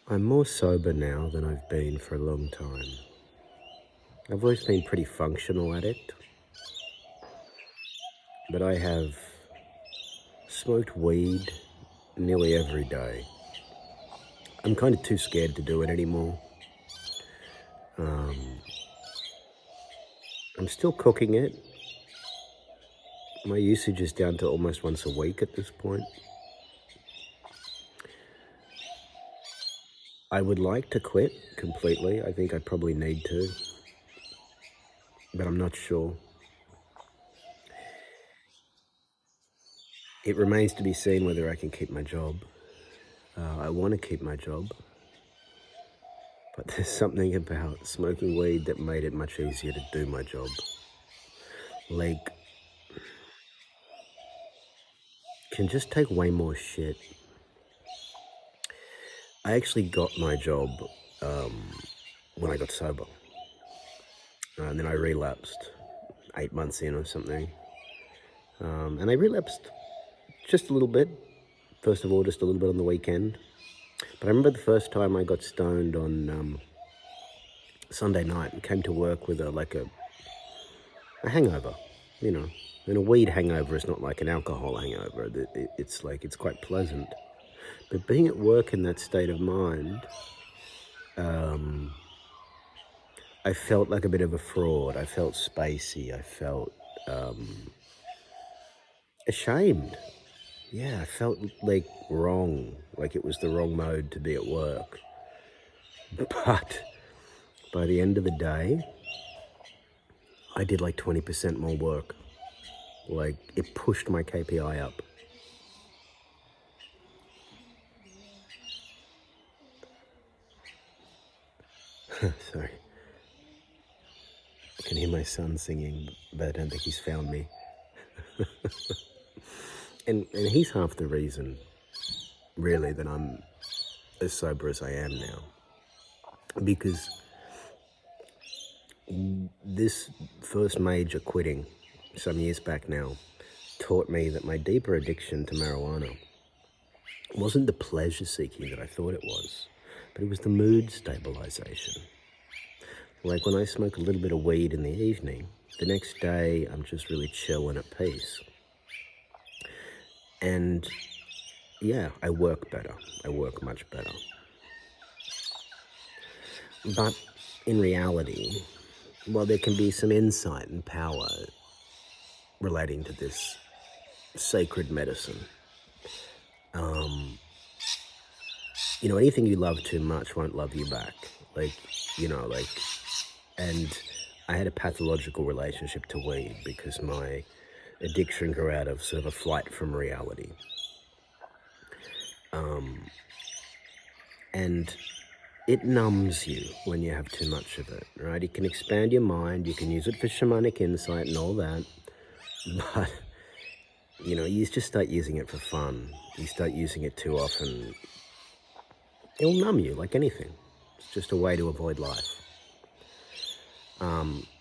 I'm more sober now than I've been for a long time. I've always been pretty functional at it, but I have smoked weed nearly every day. I'm kind of too scared to do it anymore. I'm still cooking it. My usage is down to almost once a week at this point. I would like to quit completely. I think I probably need to, but I'm not sure. It remains to be seen whether I can keep my job. I want to keep my job, but there's something about smoking weed that made it much easier to do my job. Like, can just take way more shit. I actually got my job when I got sober, and then I relapsed 8 months in or something. And I relapsed just a little bit. First of all, just a little bit on the weekend. But I remember the first time I got stoned on Sunday night and came to work with a hangover, you know. And a weed hangover is not like an alcohol hangover. It's quite pleasant. But being at work in that state of mind, I felt like a bit of a fraud. I felt spacey. I felt ashamed. Yeah, I felt like wrong, like it was the wrong mode to be at work. But by the end of the day, I did like 20% more work. Like, it pushed my KPI up. Sorry. I can hear my son singing, but I don't think he's found me. And he's half the reason, really, that I'm as sober as I am now. Because this first major quitting, some years back now, taught me that my deeper addiction to marijuana wasn't the pleasure seeking that I thought it was, but it was the mood stabilization. Like when I smoke a little bit of weed in the evening, the next day I'm just really chill and at peace. And yeah, I work better. I work much better. But in reality, while there can be some insight and power relating to this sacred medicine, anything you love too much won't love you back. Like, and I had a pathological relationship to weed because my addiction grew out of sort of a flight from reality. And it numbs you when you have too much of it, right? It can expand your mind, you can use it for shamanic insight and all that, but, you just start using it for fun. You start using it too often, it'll numb you like anything. It's just a way to avoid life.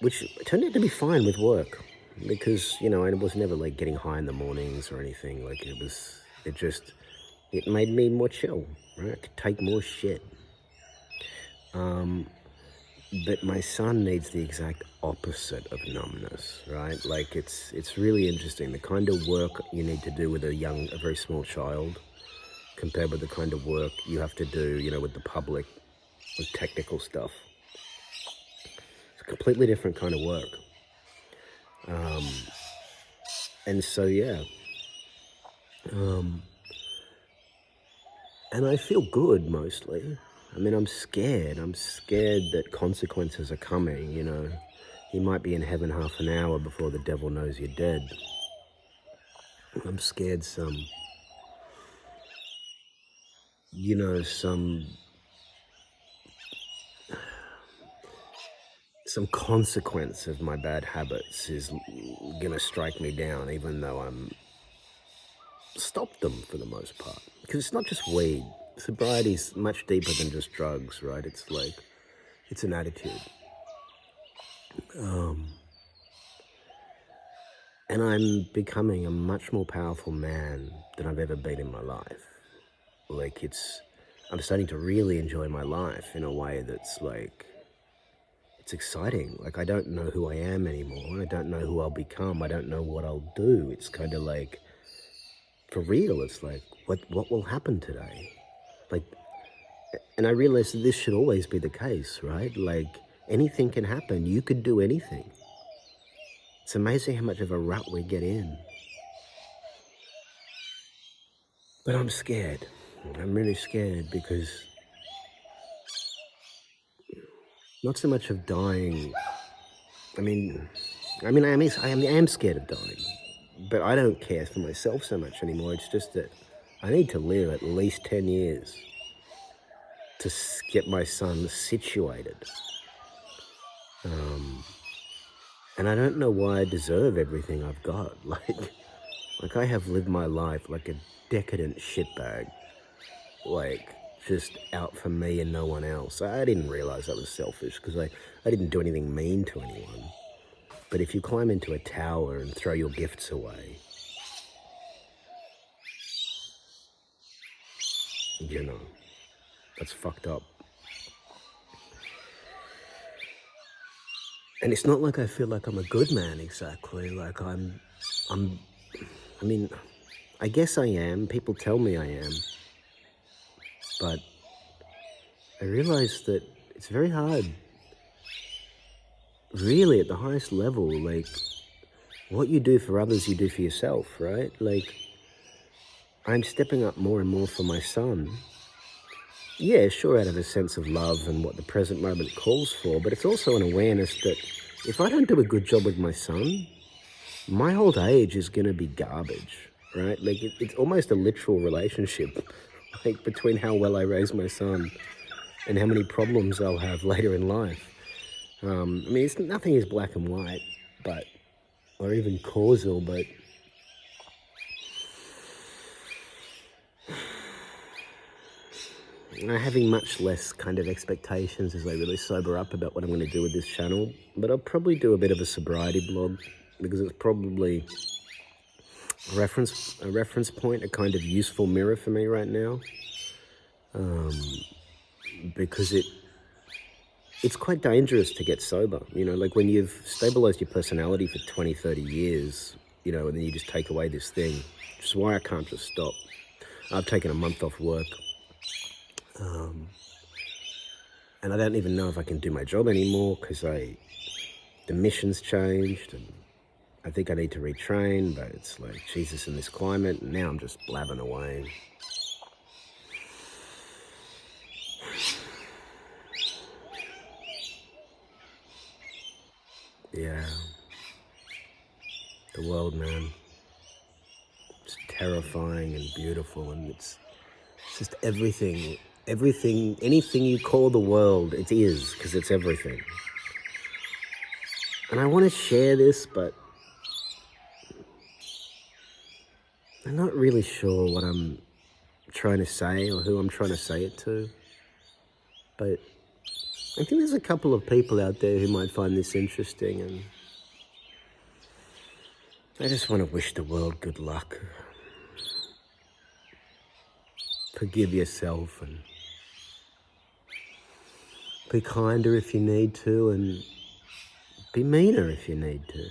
Which turned out to be fine with work because, I was never like getting high in the mornings or anything. Like it made me more chill, right? I could take more shit. But my son needs the exact opposite of numbness, right? Like it's really interesting. The kind of work you need to do with a very small child compared with the kind of work you have to do, with the public, with technical stuff. It's a completely different kind of work. And so, yeah. And I feel good mostly. I mean, I'm scared. I'm scared that consequences are coming, You might be in heaven half an hour before the devil knows you're dead. I'm scared some consequence of my bad habits is gonna strike me down, even though I'm stopped them for the most part. Because it's not just weed. Sobriety's much deeper than just drugs, right? It's an attitude. And I'm becoming a much more powerful man than I've ever been in my life. Like I'm starting to really enjoy my life in a way that's like, it's exciting. Like, I don't know who I am anymore. I don't know who I'll become. I don't know what I'll do. It's kind of like, for real, it's like, what will happen today? Like, and I realized that this should always be the case, right? Like, anything can happen. You could do anything. It's amazing how much of a rut we get in. But I'm scared. I'm really scared because not so much of dying. I mean, I am scared of dying, but I don't care for myself so much anymore. It's just that I need to live at least 10 years to get my son situated. And I don't know why I deserve everything I've got. Like I have lived my life like a decadent shitbag, like just out for me and no one else. I didn't realize I was selfish because I didn't do anything mean to anyone. But if you climb into a tower and throw your gifts away, you know, that's fucked up. And it's not like I feel like I'm a good man exactly. Like I mean, I guess I am. People tell me I am. But I realize that it's very hard, really, at the highest level. Like, what you do for others, you do for yourself, right? Like, I'm stepping up more and more for my son. Yeah, sure, out of a sense of love and what the present moment calls for, but it's also an awareness that if I don't do a good job with my son, my old age is going to be garbage, right? Like, it's almost a literal relationship, like, between how well I raise my son and how many problems I'll have later in life. I mean, nothing is black and white, but, or even causal, but I'm having much less kind of expectations as I really sober up about what I'm going to do with this channel. But I'll probably do a bit of a sobriety blog because it's probably a reference point, a kind of useful mirror for me right now. Because it's quite dangerous to get sober. You know, like when you've stabilized your personality for 20, 30 years, you know, and then you just take away this thing, which is why I can't just stop. I've taken a month off work. And I don't even know if I can do my job anymore because the mission's changed and I think I need to retrain, but it's like, Jesus, in this climate, and now I'm just blabbing away. Yeah. The world, man. It's terrifying and beautiful, and it's just everything, anything you call the world, it is, because it's everything. And I want to share this, but I'm not really sure what I'm trying to say or who I'm trying to say it to. But I think there's a couple of people out there who might find this interesting, and I just want to wish the world good luck. Forgive yourself and be kinder if you need to, and be meaner if you need to.